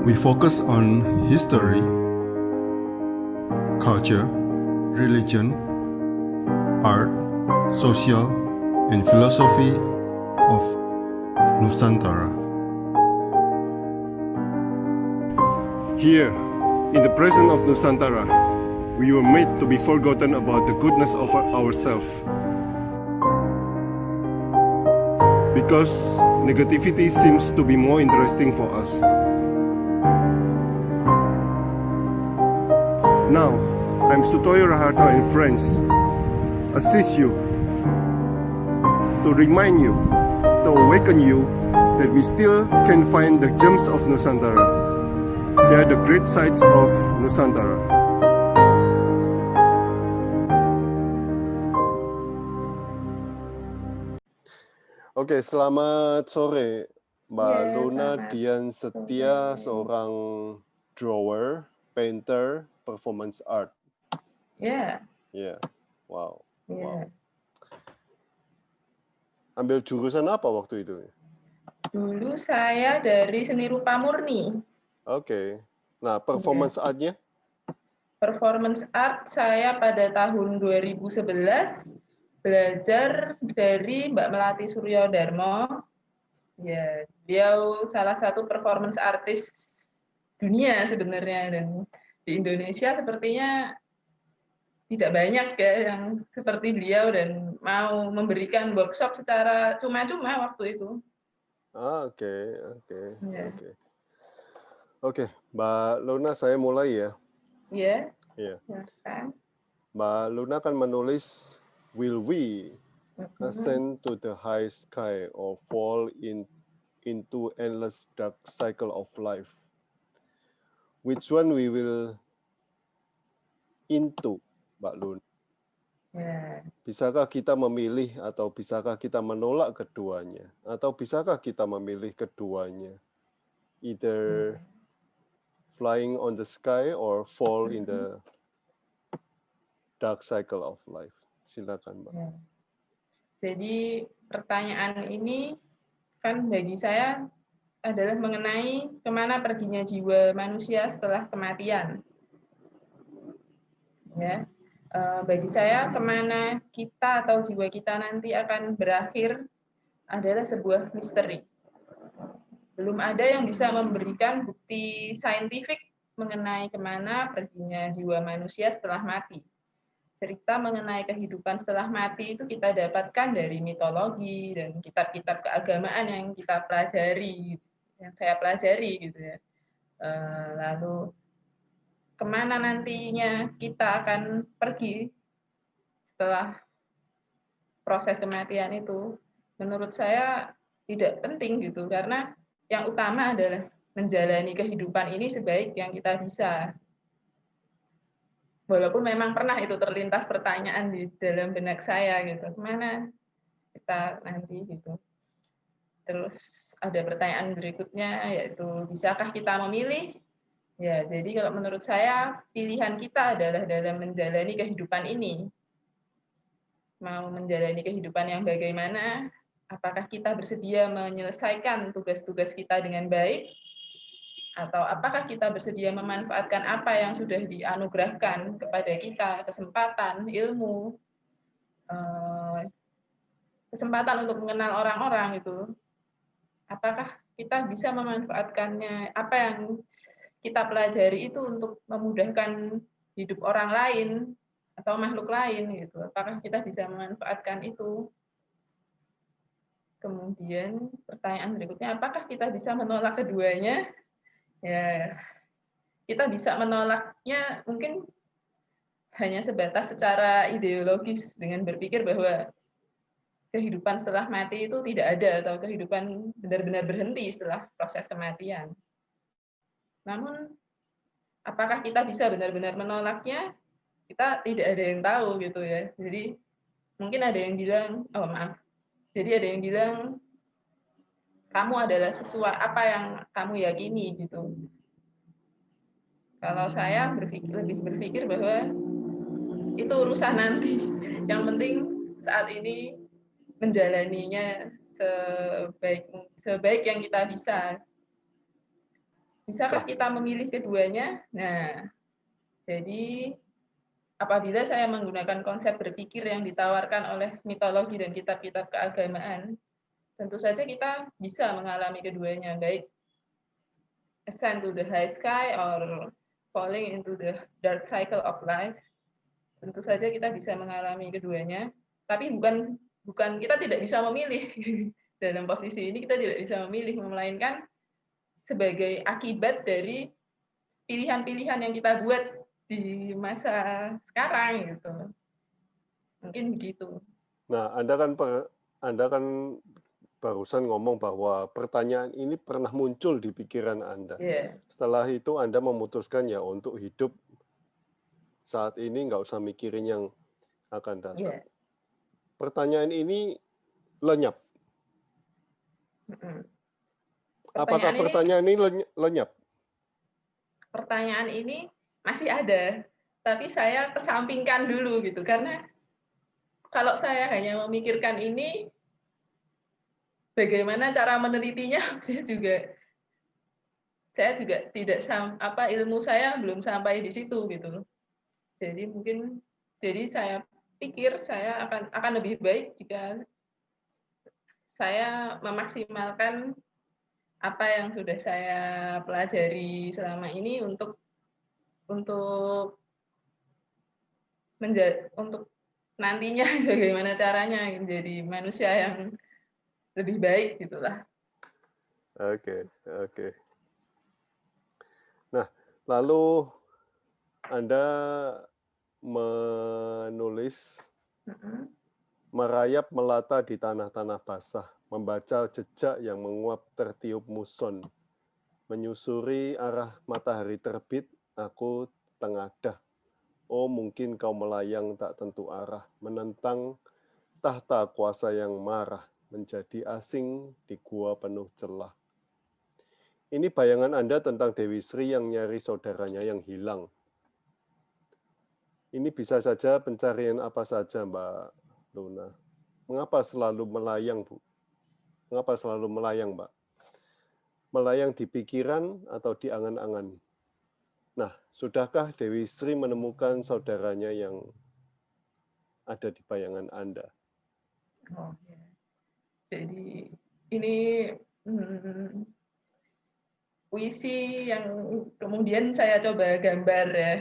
We focus on history, culture, religion, art, social, and philosophy of Nusantara. Here, in the presence of Nusantara, we were made to be forgotten about the goodness of ourselves. Because negativity seems to be more interesting for us. Now, I'm Sutoyo Raharto and friends, assist you, to remind you, to awaken you that we still can find the gems of Nusantara. They are the great sights of Nusantara. Oke, selamat sore Mbak Luna Dian Setia, seorang drawer, painter, performance art. Wow. Ambil jurusan apa waktu itu? Dulu saya dari seni rupa murni. Oke. Nah, performance artnya? Performance art saya pada tahun 2011 belajar dari Mbak Melati Suryodarmo. Ya, beliau salah satu performance artis dunia sebenarnya, dan di Indonesia sepertinya tidak banyak ya yang seperti beliau dan mau memberikan workshop secara cuma-cuma waktu itu. Oke, Mbak Luna, saya mulai ya. Iya. Mbak Luna kan menulis, will we ascend to the high sky or fall into endless dark cycle of life? Which one we will into, Mbak Luna? Bisakah kita memilih atau bisakah kita menolak keduanya? Atau bisakah kita memilih keduanya? Either flying on the sky or fall in the dark cycle of life. Silakan, Mbak. Jadi pertanyaan ini kan bagi saya adalah mengenai kemana perginya jiwa manusia setelah kematian. Ya, bagi saya kemana kita atau jiwa kita nanti akan berakhir adalah sebuah misteri. Belum ada yang bisa memberikan bukti saintifik mengenai kemana perginya jiwa manusia setelah mati. Cerita mengenai kehidupan setelah mati itu kita dapatkan dari mitologi dan kitab-kitab keagamaan yang kita pelajari, yang saya pelajari gitu ya. Lalu kemana nantinya kita akan pergi setelah proses kematian itu, menurut saya tidak penting gitu, karena yang utama adalah menjalani kehidupan ini sebaik yang kita bisa. Walaupun memang pernah itu terlintas pertanyaan di dalam benak saya gitu, kemana kita nanti gitu. Terus ada pertanyaan berikutnya, yaitu bisakah kita memilih? Ya, jadi kalau menurut saya pilihan kita adalah dalam menjalani kehidupan ini. Mau menjalani kehidupan yang bagaimana? Apakah kita bersedia menyelesaikan tugas-tugas kita dengan baik? Atau apakah kita bersedia memanfaatkan apa yang sudah dianugerahkan kepada kita, kesempatan, ilmu, kesempatan untuk mengenal orang-orang itu. Apakah kita bisa memanfaatkannya, apa yang kita pelajari itu untuk memudahkan hidup orang lain atau makhluk lain gitu. Apakah kita bisa memanfaatkan itu? Kemudian pertanyaan berikutnya, apakah kita bisa menolak keduanya? Ya, kita bisa menolaknya mungkin hanya sebatas secara ideologis dengan berpikir bahwa kehidupan setelah mati itu tidak ada atau kehidupan benar-benar berhenti setelah proses kematian. Namun, apakah kita bisa benar-benar menolaknya? Kita tidak ada yang tahu gitu ya. Jadi mungkin ada yang bilang, jadi ada yang bilang kamu adalah sesuatu apa yang kamu yakini gitu. Kalau saya lebih berpikir bahwa itu urusan nanti. Yang penting saat ini menjalaninya sebaik yang kita bisa. Bisakah kita memilih keduanya? Nah, jadi apabila saya menggunakan konsep berpikir yang ditawarkan oleh mitologi dan kitab-kitab keagamaan, tentu saja kita bisa mengalami keduanya, baik ascend to the high sky or falling into the dark cycle of life. Tentu saja kita bisa mengalami keduanya, tapi bukan kita tidak bisa memilih. Dalam posisi ini kita tidak bisa memilih, melainkan sebagai akibat dari pilihan-pilihan yang kita buat di masa sekarang gitu. Mungkin begitu. Nah, Anda kan barusan ngomong bahwa pertanyaan ini pernah muncul di pikiran Anda. Yeah. Setelah itu Anda memutuskan ya untuk hidup saat ini nggak usah mikirin yang akan datang. Yeah. Pertanyaan ini lenyap. Apakah pertanyaan ini lenyap? Pertanyaan ini masih ada, tapi saya kesampingkan dulu gitu, karena kalau saya hanya memikirkan ini, bagaimana cara menelitinya, saya juga tidak ilmu saya belum sampai di situ gitu. Jadi saya pikir saya akan lebih baik jika saya memaksimalkan apa yang sudah saya pelajari selama ini untuk nantinya bagaimana caranya menjadi manusia yang lebih baik gitulah. Oke. Nah, lalu Anda menulis merayap melata di tanah-tanah basah, membaca jejak yang menguap tertiup muson, menyusuri arah matahari terbit, aku tengadah. Oh, mungkin kau melayang tak tentu arah, menentang tahta kuasa yang marah, menjadi asing di gua penuh celah. Ini bayangan Anda tentang Dewi Sri yang nyari saudaranya yang hilang. Ini bisa saja pencarian apa saja, Mbak Luna. Mengapa selalu melayang, Bu? Mengapa selalu melayang, Mbak? Melayang di pikiran atau di angan-angan? Nah, sudahkah Dewi Sri menemukan saudaranya yang ada di bayangan Anda? Oh, ya. Jadi ini puisi yang kemudian saya coba gambar ya.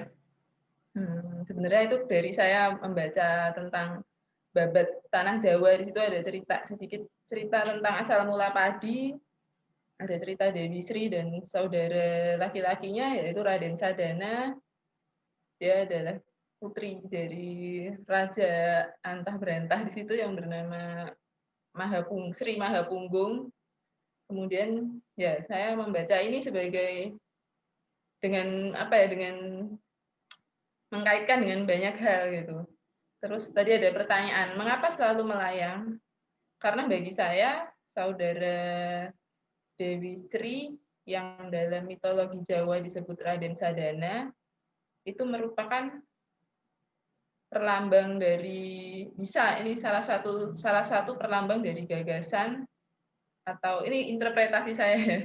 Sebenarnya itu dari saya membaca tentang babat tanah Jawa. Di situ ada sedikit cerita tentang asal mula padi, ada cerita Dewi Sri dan saudara laki-lakinya yaitu Raden Sadana. Dia adalah putri dari Raja Antah Berantah di situ yang bernama Sri Mahapunggung. Kemudian ya saya membaca ini sebagai dengan mengkaitkan dengan banyak hal gitu. Terus tadi ada pertanyaan, mengapa selalu melayang? Karena bagi saya saudara Dewi Sri yang dalam mitologi Jawa disebut Raden Sadana itu merupakan perlambang dari ini salah satu perlambang dari gagasan, atau ini interpretasi saya ya,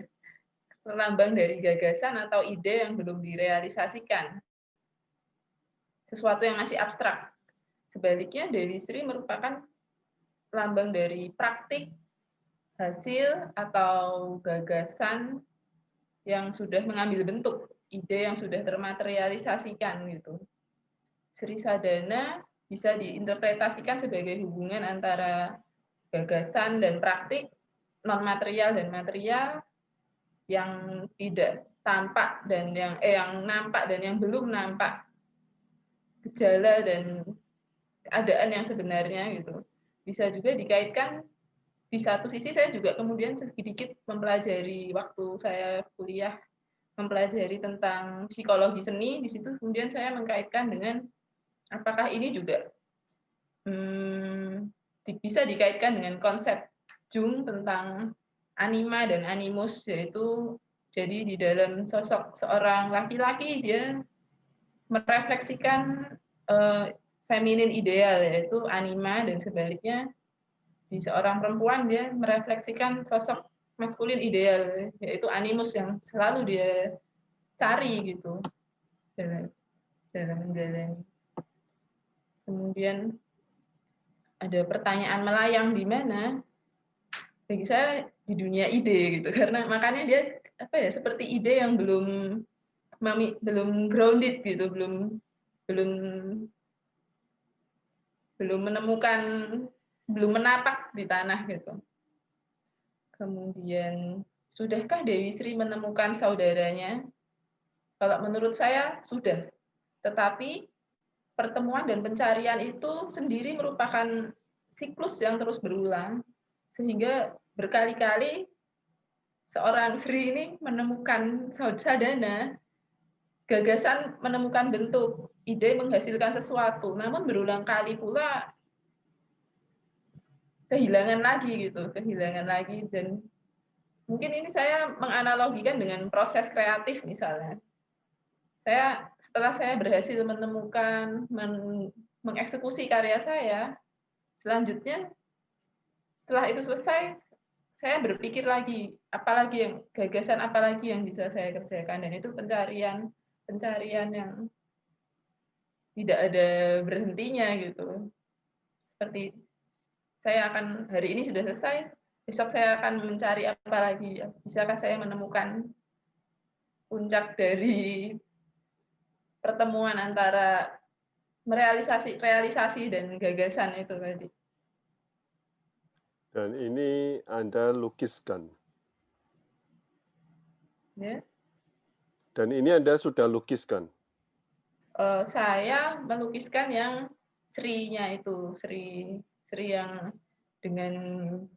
perlambang dari gagasan atau ide yang belum direalisasikan, sesuatu yang masih abstrak. Sebaliknya Dewi Sri merupakan lambang dari praktik, hasil atau gagasan yang sudah mengambil bentuk, ide yang sudah termaterialisasikan gitu. Sri Sadana bisa diinterpretasikan sebagai hubungan antara gagasan dan praktik, non material dan material, yang tidak tampak dan yang nampak dan yang belum nampak, gejala dan keadaan yang sebenarnya gitu. Bisa juga dikaitkan, di satu sisi saya juga kemudian sedikit mempelajari waktu saya kuliah, mempelajari tentang psikologi seni. Di situ kemudian saya mengkaitkan dengan apakah ini juga bisa dikaitkan dengan konsep Jung tentang anima dan animus, yaitu jadi di dalam sosok seorang laki-laki dia merefleksikan feminin ideal yaitu anima, dan sebaliknya di seorang perempuan dia merefleksikan sosok maskulin ideal, yaitu animus yang selalu dia cari gitu dalam menjalani. Kemudian ada pertanyaan melayang di mana bagi saya di dunia ide gitu, karena makanya dia seperti ide yang belum grounded gitu, belum menapak di tanah gitu. Kemudian, sudahkah Dewi Sri menemukan saudaranya? Kalau menurut saya sudah, tetapi pertemuan dan pencarian itu sendiri merupakan siklus yang terus berulang, sehingga berkali-kali seorang Sri ini menemukan sadana, gagasan menemukan bentuk, ide menghasilkan sesuatu, namun berulang kali pula kehilangan lagi, dan mungkin ini saya menganalogikan dengan proses kreatif misalnya. Setelah saya berhasil menemukan, mengeksekusi karya saya, selanjutnya setelah itu selesai, saya berpikir lagi, gagasan apalagi yang bisa saya kerjakan, dan itu pencarian yang tidak ada berhentinya gitu. Seperti hari ini sudah selesai, besok saya akan mencari apa lagi, bisakah saya menemukan puncak dari pertemuan antara realisasi dan gagasan itu tadi. Dan ini Anda lukiskan. Ya. Dan ini Anda sudah lukiskan. Saya melukiskan yang Sri-nya itu, Sri yang dengan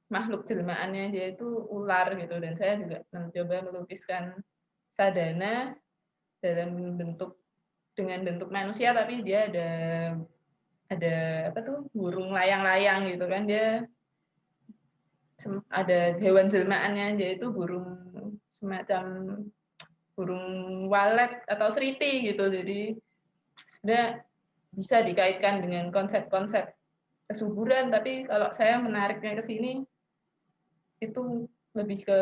makhluk jelmaannya dia itu ular gitu, dan saya juga mencoba melukiskan sadana dengan bentuk manusia, tapi dia ada burung layang-layang gitu kan, dia ada hewan jelmaannya, dia itu semacam burung walet atau seriti gitu. Jadi sebenarnya bisa dikaitkan dengan konsep-konsep kesuburan, tapi kalau saya menariknya ke sini itu lebih ke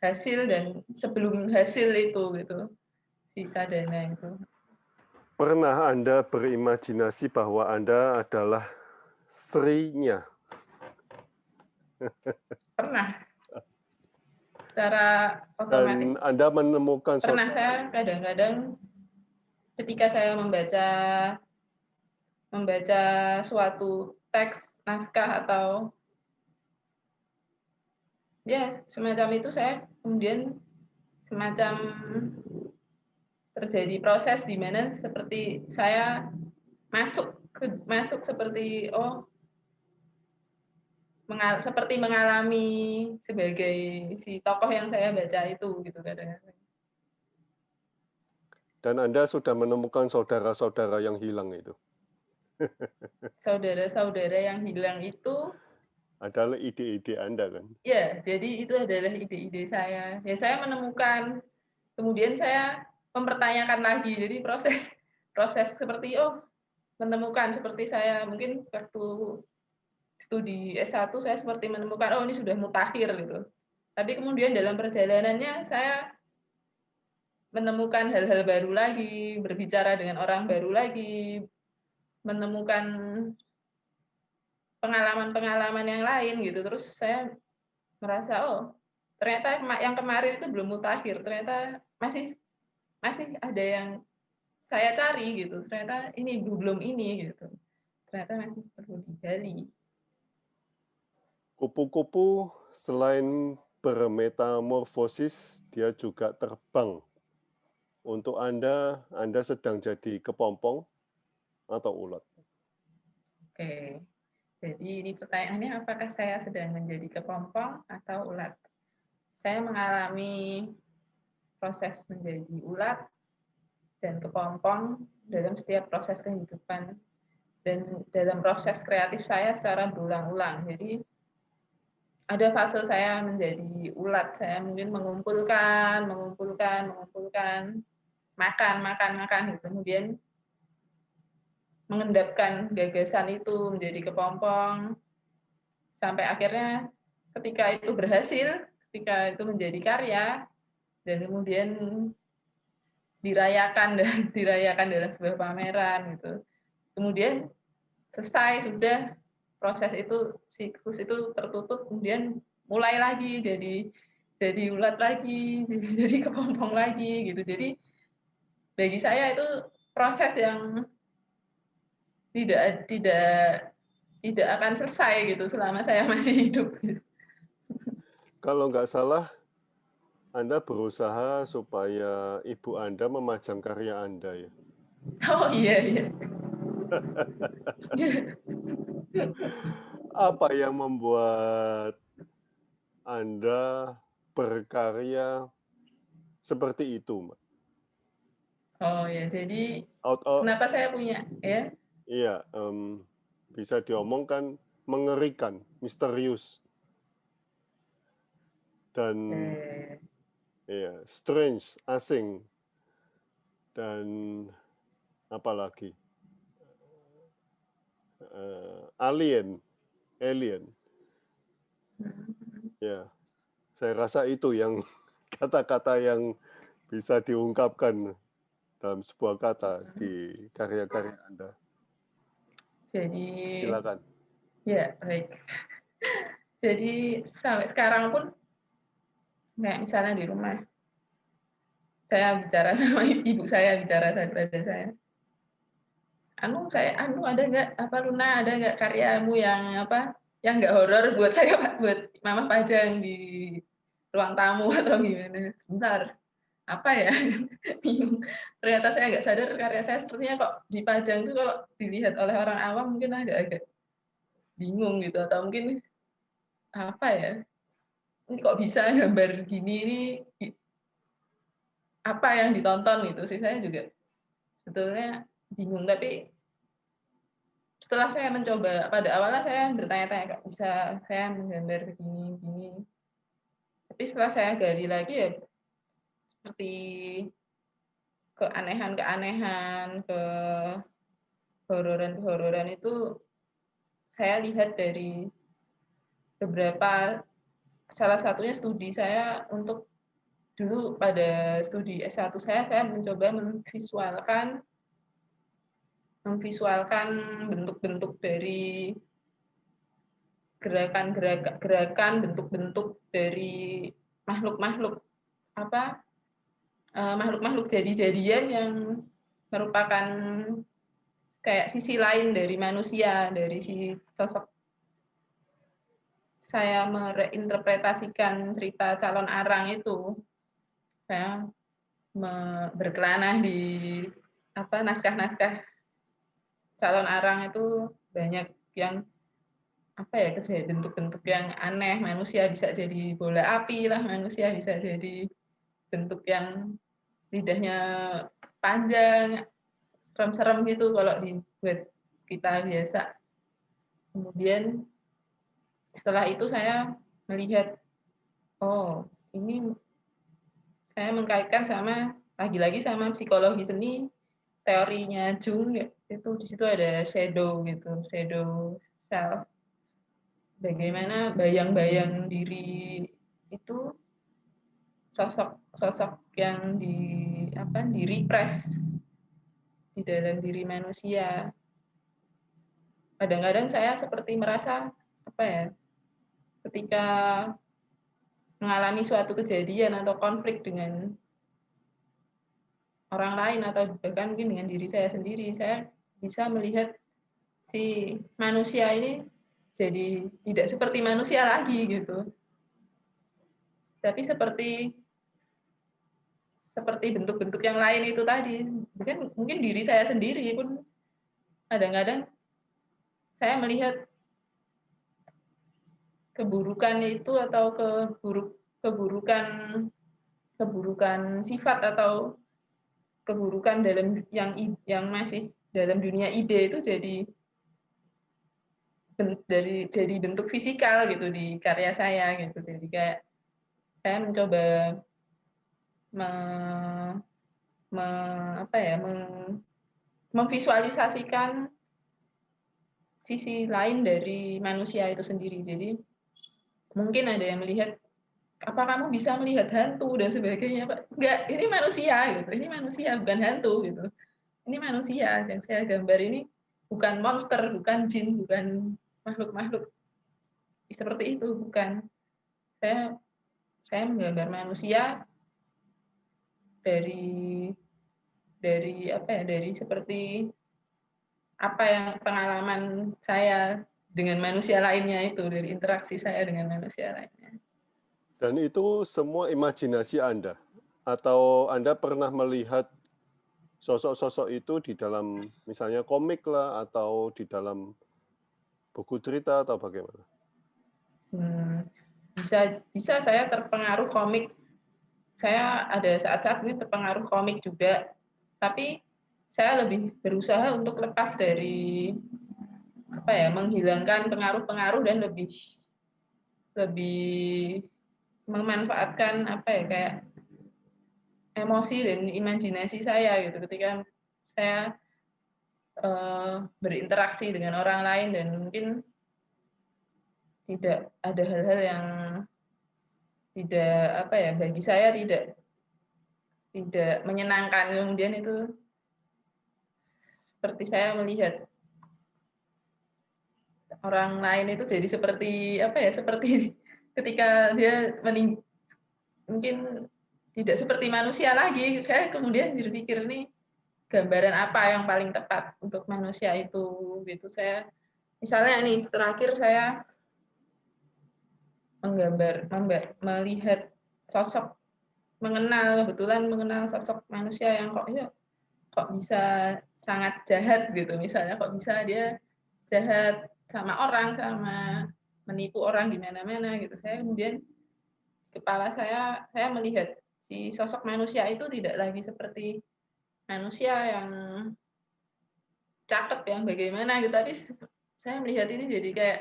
hasil dan sebelum hasil itu gitu, si sadana itu. Pernah Anda berimajinasi bahwa Anda adalah Sri-nya? Pernah. Secara otomatis. Dan Anda menemukan pernah. Saya kadang-kadang ketika saya membaca suatu teks naskah atau ya semacam itu, saya kemudian semacam terjadi proses di mana seperti saya masuk seperti seperti mengalami sebagai si tokoh yang saya baca itu gitu kadang-kadang. Dan Anda sudah menemukan saudara-saudara yang hilang itu? Saudara-saudara yang hilang itu adalah ide-ide Anda kan? Ya, jadi itu adalah ide-ide saya. Ya, saya menemukan, kemudian saya mempertanyakan lagi. Jadi proses seperti menemukan, seperti saya mungkin waktu studi S1 saya seperti menemukan ini sudah mutakhir gitu. Tapi kemudian dalam perjalanannya saya menemukan hal-hal baru lagi, berbicara dengan orang baru lagi, menemukan pengalaman-pengalaman yang lain gitu. Terus saya merasa ternyata yang kemarin itu belum mutakhir, ternyata masih ada yang saya cari gitu, ternyata ini belum ini gitu, ternyata masih perlu digali. Kupu-kupu selain bermetamorfosis, dia juga terbang. Untuk Anda sedang jadi kepompong atau ulat? Oke, jadi ini pertanyaannya, apakah saya sedang menjadi kepompong atau ulat? Saya mengalami proses menjadi ulat dan kepompong dalam setiap proses kehidupan dan dalam proses kreatif saya secara berulang-ulang. Jadi ada fase saya menjadi ulat, saya mungkin mengumpulkan, makan, gitu. Kemudian mengendapkan gagasan itu menjadi kepompong, sampai akhirnya ketika itu berhasil, ketika itu menjadi karya dan kemudian dirayakan dalam sebuah pameran gitu. Kemudian selesai sudah proses itu, siklus itu tertutup, kemudian mulai lagi jadi ulat lagi, jadi kepompong lagi gitu. Jadi bagi saya itu proses yang tidak tidak tidak akan selesai gitu selama saya masih hidup. Kalau nggak salah, Anda berusaha supaya ibu Anda memajang karya Anda ya. Oh iya iya. Apa yang membuat Anda berkarya seperti itu, Mbak? Oh ya, jadi Out of, kenapa saya punya ya? iya, bisa diomongkan mengerikan, misterius, dan ya, strange, asing, dan apalagi alien. Ya, saya rasa itu yang kata-kata yang bisa diungkapkan dalam sebuah kata di karya-karya Anda. Jadi Silakan. ya baik. Jadi sampai sekarang pun kayak misalnya di rumah saya bicara sama ibu saya bicara pada saya. Anu ada nggak apa Luna ada nggak karyamu yang apa yang nggak horor buat saya buat mama pajang di ruang tamu atau gimana? Sebentar apa ya bingung. Ternyata saya nggak sadar karya saya sepertinya kok dipajang tuh kalau dilihat oleh orang awam mungkin agak-agak bingung gitu atau mungkin apa ya ini kok bisa gambar gini ini apa yang ditonton gitu sih saya juga sebetulnya bingung tapi setelah saya mencoba pada awalnya saya bertanya-tanya kok bisa saya menggambar begini tapi setelah saya gali lagi ya seperti keanehan-keanehan kehororan itu saya lihat dari beberapa salah satunya studi saya untuk dulu pada studi S1 saya mencoba memvisualkan bentuk-bentuk dari gerakan bentuk-bentuk dari makhluk-makhluk apa makhluk-makhluk jadi-jadian yang merupakan kayak sisi lain dari manusia dari si sosok saya mereinterpretasikan cerita calon arang itu saya berkelana di apa naskah-naskah calon arang itu banyak yang apa ya bentuk-bentuk yang aneh manusia bisa jadi bola api lah manusia bisa jadi bentuk yang lidahnya panjang serem-serem gitu kalau dibuat kita biasa kemudian setelah itu saya melihat oh ini saya mengkaitkan sama lagi-lagi sama psikologi seni teorinya Jung itu di situ ada shadow gitu shadow self bagaimana bayang-bayang diri itu sosok yang di repress di dalam diri manusia kadang-kadang saya seperti merasa apa ya ketika mengalami suatu kejadian atau konflik dengan orang lain atau bahkan mungkin dengan diri saya sendiri saya bisa melihat si manusia ini jadi tidak seperti manusia lagi gitu tapi seperti bentuk-bentuk yang lain itu tadi mungkin diri saya sendiri pun kadang-kadang saya melihat keburukan itu atau keburukan keburukan sifat atau keburukan dalam yang masih dalam dunia ide itu jadi bentuk fisikal gitu di karya saya gitu jadi kayak saya mencoba memvisualisasikan sisi lain dari manusia itu sendiri jadi mungkin ada yang melihat apa kamu bisa melihat hantu dan sebagainya, Pak? Enggak, ini manusia gitu. Ini manusia bukan hantu gitu. Ini manusia yang saya gambar ini bukan monster, bukan jin, bukan makhluk-makhluk seperti itu, bukan. Saya menggambar manusia dari apa ya, dari seperti apa yang pengalaman saya dengan manusia lainnya itu, dari interaksi saya dengan manusia lainnya. Dan itu semua imajinasi Anda? Atau Anda pernah melihat sosok-sosok itu di dalam misalnya komik lah, atau di dalam buku cerita, atau bagaimana? Bisa saya terpengaruh komik. Saya ada saat-saat ini terpengaruh komik juga, tapi saya lebih berusaha untuk lepas dari apa ya, menghilangkan pengaruh-pengaruh dan lebih memanfaatkan apa ya, kayak emosi dan imajinasi saya gitu ketika saya berinteraksi dengan orang lain, dan mungkin tidak ada hal-hal yang tidak apa ya, bagi saya tidak menyenangkan, kemudian itu seperti saya melihat orang lain itu jadi seperti apa ya, seperti ketika dia mungkin tidak seperti manusia lagi. Saya kemudian berpikir, ini gambaran apa yang paling tepat untuk manusia itu gitu. Saya misalnya nih terakhir saya melihat sosok, kebetulan mengenal sosok manusia yang kok bisa sangat jahat gitu, misalnya kok bisa dia jahat sama orang, sama menipu orang di mana-mana gitu. Saya kemudian kepala saya melihat si sosok manusia itu tidak lagi seperti manusia yang cakep yang bagaimana gitu, tapi saya melihat ini jadi kayak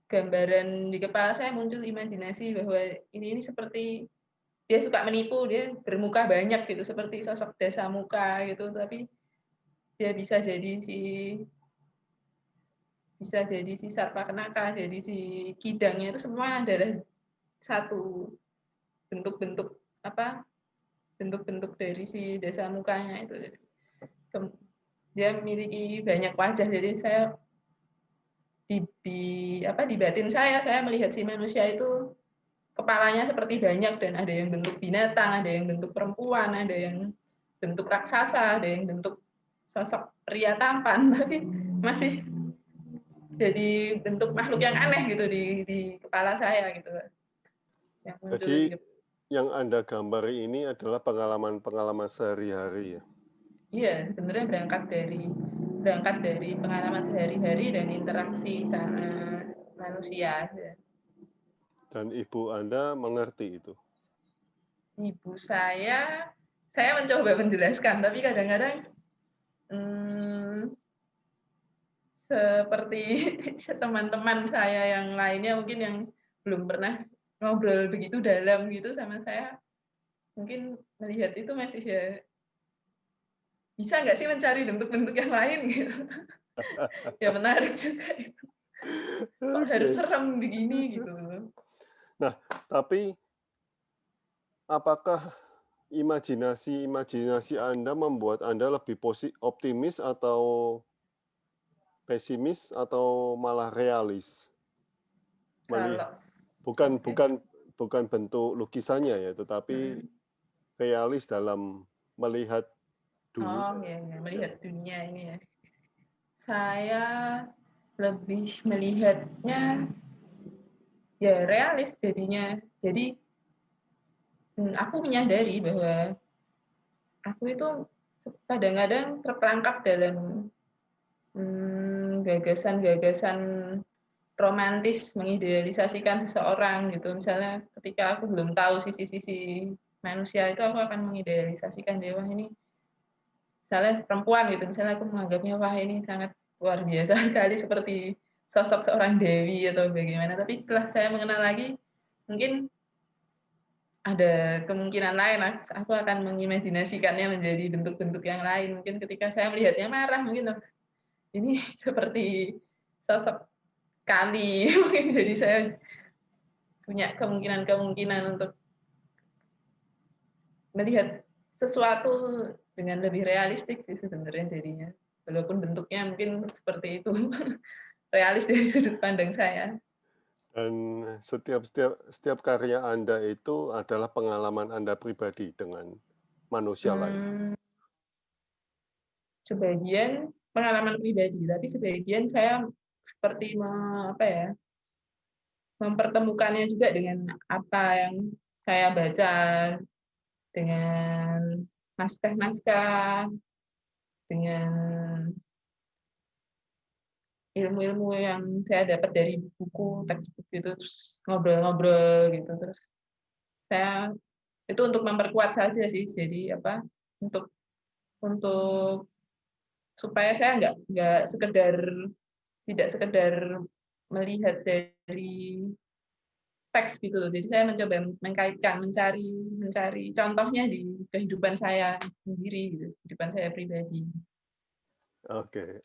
gambaran di kepala saya, muncul imajinasi bahwa ini seperti dia suka menipu, dia bermuka banyak gitu, seperti sosok Dasa Muka gitu, tapi dia bisa jadi si Sarpakenaka, jadi si Kidangnya, itu semua adalah satu bentuk-bentuk apa, bentuk-bentuk dari si Dasa Mukanya itu. Dia memiliki banyak wajah, jadi saya di batin saya melihat si manusia itu kepalanya seperti banyak, dan ada yang bentuk binatang, ada yang bentuk perempuan, ada yang bentuk raksasa, ada yang bentuk sosok pria tampan, tapi masih jadi bentuk makhluk yang aneh gitu di kepala saya gitu, yang muncul Jadi di. yang Anda gambar ini adalah pengalaman-pengalaman sehari-hari ya? Iya, sebenarnya berangkat dari pengalaman sehari-hari dan interaksi sama manusia. Dan ibu Anda mengerti itu? Ibu saya mencoba menjelaskan, tapi kadang-kadang seperti teman-teman saya yang lainnya mungkin yang belum pernah ngobrol begitu dalam gitu sama saya, mungkin melihat itu masih ya, bisa nggak sih mencari bentuk-bentuk yang lain gitu. Ya menarik juga itu. Kok harus Oke. serem begini gitu. Nah, tapi apakah imajinasi Anda membuat Anda lebih optimis atau pesimis atau malah realis? Kalau Bukan bentuk lukisannya ya, tetapi realis dalam melihat dunia. ya, melihat dunia ini ya. Saya lebih melihatnya ya realis jadinya. Jadi aku menyadari bahwa aku itu kadang-kadang terperangkap dalam gagasan-gagasan romantis, mengidealisasikan seseorang gitu. Misalnya ketika aku belum tahu sisi-sisi manusia itu, aku akan mengidealisasikan dia, wah ini misalnya perempuan gitu, misalnya aku menganggapnya wah ini sangat luar biasa sekali, seperti sosok seorang dewi atau bagaimana. Tapi setelah saya mengenal lagi, mungkin ada kemungkinan lain, aku akan mengimajinasikannya menjadi bentuk-bentuk yang lain. Mungkin ketika saya melihatnya marah, mungkin ini seperti sosok kali. Mungkin jadi saya punya kemungkinan-kemungkinan untuk melihat sesuatu dengan lebih realistik sih sebenarnya jadinya. Walaupun bentuknya mungkin seperti itu, realis dari sudut pandang saya. Dan setiap karya Anda itu adalah pengalaman Anda pribadi dengan manusia lain. Sebagian pengalaman pribadi, tapi sebagian saya seperti mempertemukannya juga dengan apa yang saya baca, dengan naskah-naskah, dengan ilmu-ilmu yang saya dapat dari buku, textbook gitu, terus ngobrol-ngobrol gitu, terus saya itu untuk memperkuat saja sih, jadi untuk untuk supaya saya nggak tidak sekedar melihat dari teks gitu loh. Jadi saya mencoba mengkaitkan, mencari contohnya di kehidupan saya sendiri gitu, kehidupan saya pribadi. Oke.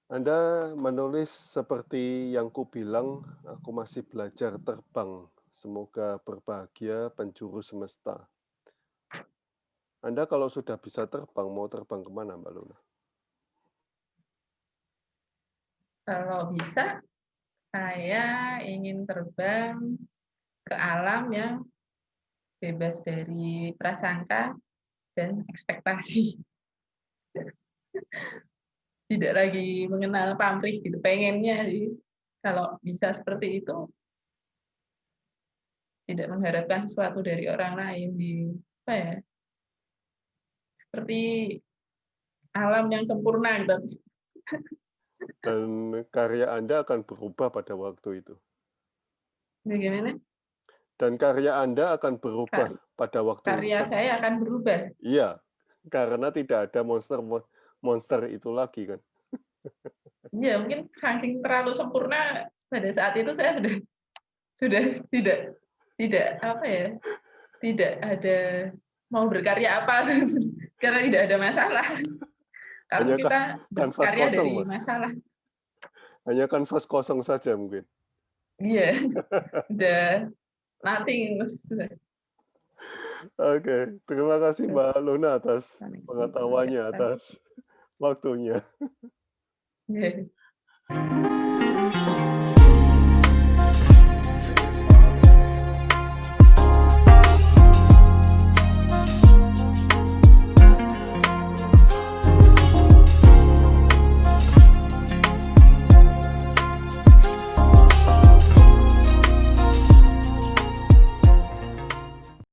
Anda menulis seperti yang kubilang, aku masih belajar terbang. Semoga berbahagia penjuru semesta. Anda kalau sudah bisa terbang, mau terbang kemana, Mbak Luna? Kalau bisa, saya ingin terbang ke alam yang bebas dari prasangka dan ekspektasi. Tidak lagi mengenal pamrih gitu, pengennya sih. Kalau bisa seperti itu, tidak mengharapkan sesuatu dari orang lain seperti alam yang sempurna gitu. Dan karya Anda akan berubah pada waktu itu. Bagaimana? Dan karya Anda akan berubah pada waktu itu. Karya saya akan berubah. Iya, karena tidak ada monster itu lagi kan. Iya, mungkin saking terlalu sempurna pada saat itu saya sudah tidak ada mau berkarya apa karena tidak ada masalah. Kalau Hanya kita kanvas berkarya kosong, dari Mbak. masalah, Hanya kanvas kosong saja mungkin. iya, udah nothing. Oke, terima kasih Mbak Luna atas pengetahuannya, atas waktunya. Iya.